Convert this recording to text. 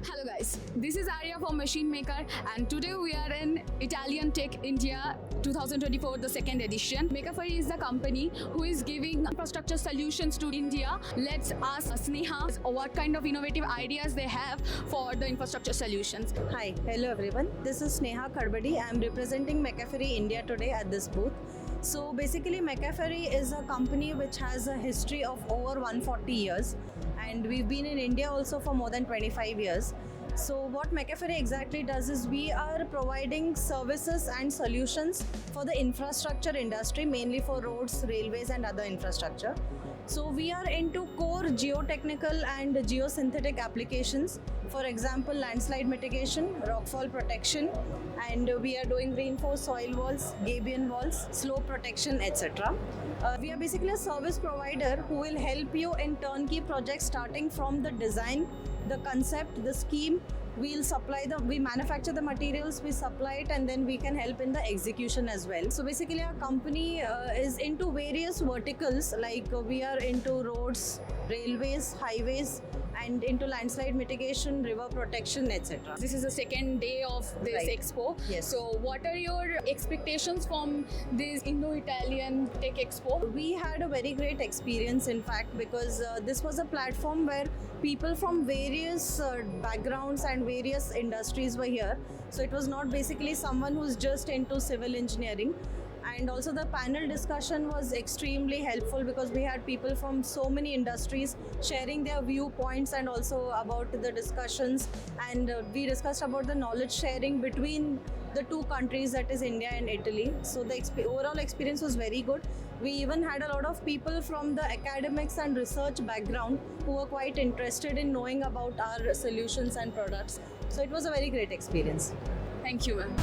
Hello guys, this is Arya from Machine Maker and today we are in Italian Tech India 2024, the second edition. Makafari is the company who is giving infrastructure solutions to India. Let's ask Sneha what kind of innovative ideas they have for the infrastructure solutions. Hi, hello everyone. This is Sneha Karbadi. I am representing McAfee India today at this booth. So basically McAfee is a company which has a history of over 140 years and we've been in India also for more than 25 years. So what McAfee exactly does is we are providing services and solutions for the infrastructure industry, mainly for roads, railways and other infrastructure. So we are into core geotechnical and geosynthetic applications. For example, landslide mitigation, rockfall protection, and we are doing reinforced soil walls, gabion walls, slope protection, etc. We are basically a service provider who will help you in turnkey projects starting from the design, the concept, the scheme. We manufacture the materials, we supply it, and then we can help in the execution as well. So basically our company is into various verticals, like we are into roads, railways, highways, and into landslide mitigation, river protection, etc. This is the second day of this Right. expo. Yes. So what are your expectations from this Indo-Italian Tech Expo? We had a very great experience, in fact, because this was a platform where people from various backgrounds and various industries were here. So it was not basically someone who's just into civil engineering. And also the panel discussion was extremely helpful because we had people from so many industries sharing their viewpoints and also about the discussions, and we discussed about the knowledge sharing between the two countries, that is India and Italy. So the overall experience was very good. We even had a lot of people from the academics and research background who were quite interested in knowing about our solutions and products. So it was a very great experience. Thank you, ma'am.